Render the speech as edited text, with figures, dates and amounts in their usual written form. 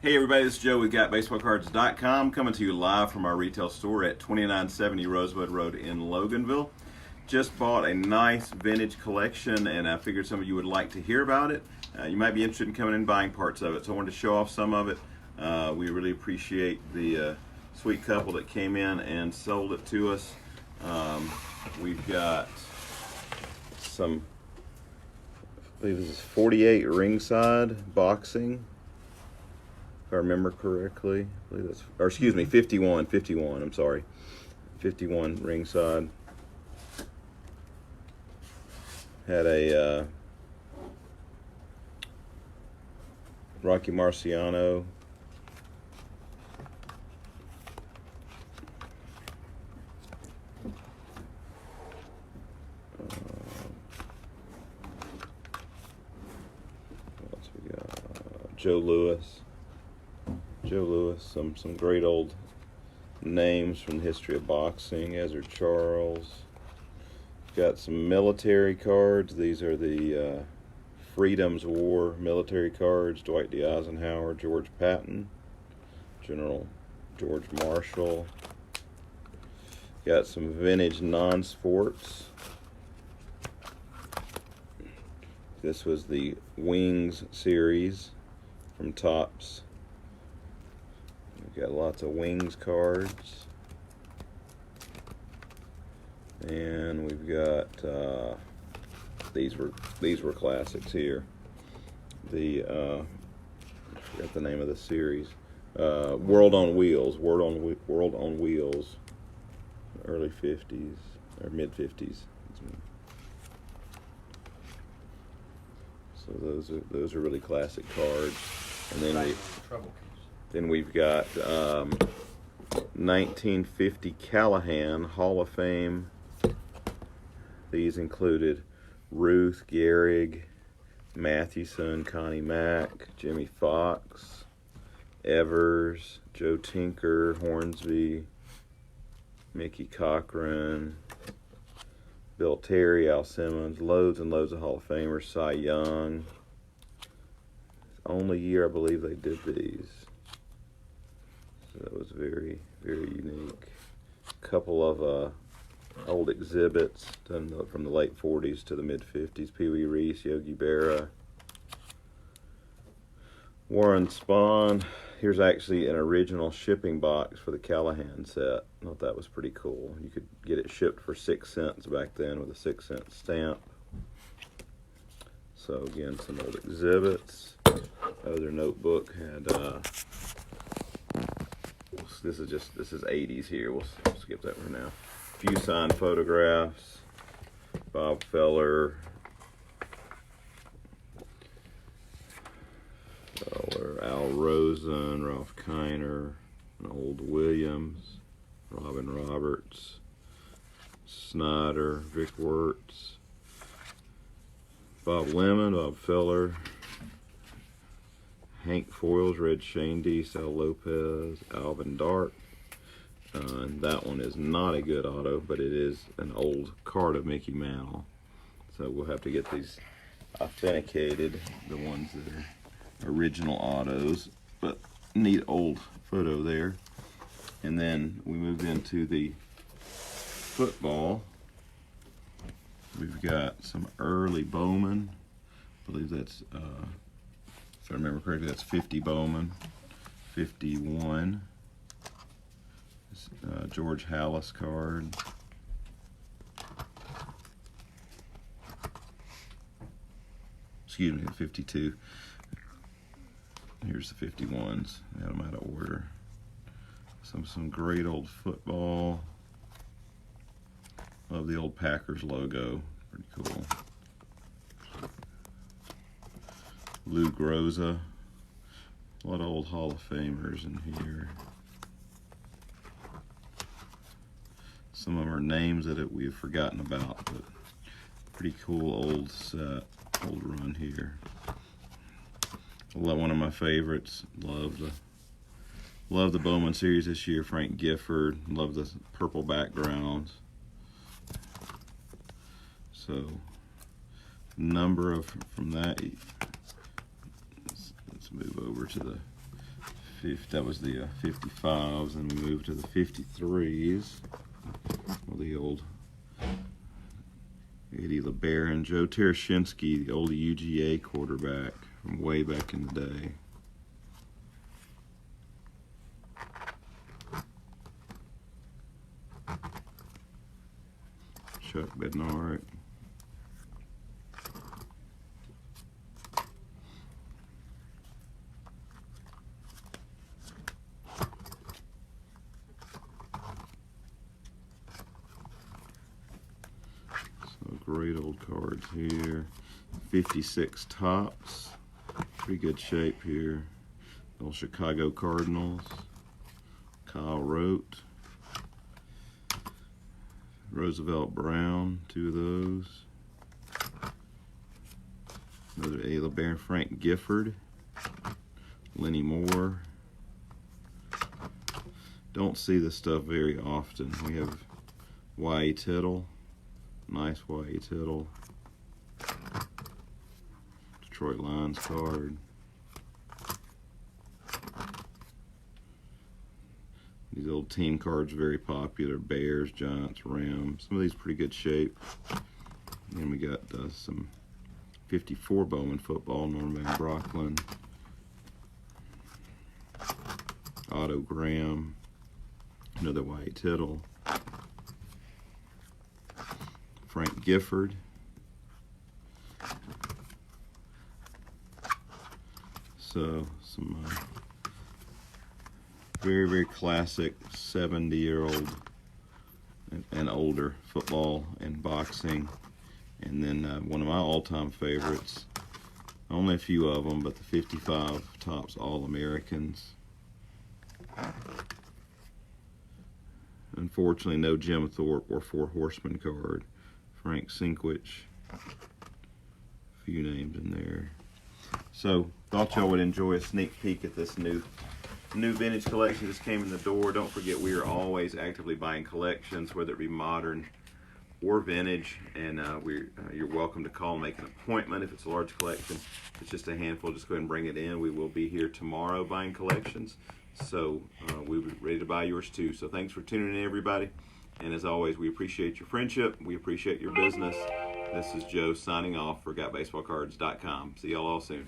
Hey everybody, this is Joe with GotBaseballCards.com coming to you live from our retail store at 2970 Rosebud Road in Loganville. Just bought a nice vintage collection and I figured some of you would like to hear about it. You might be interested in coming in and buying parts of it, so I wanted to show off some of it. We really appreciate the sweet couple that came in and sold it to us. We've got some, I believe this is 48 ringside boxing. If I remember correctly, I believe that's, or excuse me, 51, I'm sorry. 51 ringside. Had a Rocky Marciano. What else we got? Joe Louis, some great old names from the history of boxing. Ezra Charles. Got some military cards. These are the Freedom's War military cards. Dwight D. Eisenhower, George Patton, General George Marshall. Got some vintage non-sports. This was the Wings series from Topps. We've got lots of Wings cards. And we've got these were classics here. The I forgot the name of the series. World on Wheels, early 50s or mid 50s. So those are really classic cards. And then we've got 1950 Callahan Hall of Fame. These included Ruth, Gehrig, Mathewson, Connie Mack, Jimmy Fox, Evers, Joe Tinker, Hornsby, Mickey Cochran, Bill Terry, Al Simmons, loads and loads of Hall of Famers, Cy Young. Only year I believe they did these. So that was very, very unique. A couple of old exhibits done from the late 40s to the mid 50s. Pee Wee Reese, Yogi Berra, Warren Spahn. Here's actually an original shipping box for the Callahan set. I thought that was pretty cool. You could get it shipped for 6 cents back then with a 6-cent stamp. So again, some old exhibits. Other notebook had this is 80s here. We'll skip that for now. Few signed photographs. Bob Feller, Al Rosen, Ralph Kiner, an old Williams, Robin Roberts, Snyder, Vic Wirtz, Bob Lemon, Bob Feller, Hank Foils, Red Shandy, Sal Lopez, Alvin Dark. And that one is not a good auto, but it is an old card of Mickey Mantle. So we'll have to get these authenticated, the ones that are original autos, but neat old photo there. And then we moved into the football. We've got some early Bowman. I believe that's, if I remember correctly, that's 50 Bowman, 51. George Hallis card. Excuse me, 52. Here's the 51s. I had them out of order. Some great old football. Love the old Packers logo. Pretty cool. Lou Groza. A lot of old Hall of Famers in here. Some of them are names that we've forgotten about, but pretty cool old set, old run here. One of my favorites. Love the Bowman series this year. Frank Gifford. Love the purple backgrounds. So, number of from that. Let's move over to the that was the 55s, and we moved to the 53s. Well, the old Eddie LeBaron, Joe Tereshinski, the old UGA quarterback from way back in the day. Chuck Bednarik. Great old cards here. 56 tops. Pretty good shape here. Old Chicago Cardinals. Kyle Rote. Roosevelt Brown, 2 of those. Another A. LeBaron, Frank Gifford. Lenny Moore. Don't see this stuff very often. We have Y. Tittle. Nice Y. Tittle. Detroit Lions card. These old team cards are very popular. Bears, Giants, Rams. Some of these pretty good shape. And we got some 54 Bowman football. Norman Van Brocklin. Otto Graham. Another Y. Tittle. Frank Gifford. So some very, very classic 70-year-old and older football and boxing. And then one of my all-time favorites, only a few of them, but the 55 Topps All-Americans. Unfortunately, no Jim Thorpe or Four Horsemen card. Frank Sinkwich, a few names in there. So, thought y'all would enjoy a sneak peek at this new vintage collection just came in the door. Don't forget, we are always actively buying collections, whether it be modern or vintage, and you're welcome to call and make an appointment if it's a large collection. If it's just a handful, just go ahead and bring it in. We will be here tomorrow buying collections, so we'll be ready to buy yours too. So thanks for tuning in, everybody. And as always, we appreciate your friendship. We appreciate your business. This is Joe signing off for GotBaseballCards.com. See y'all all soon.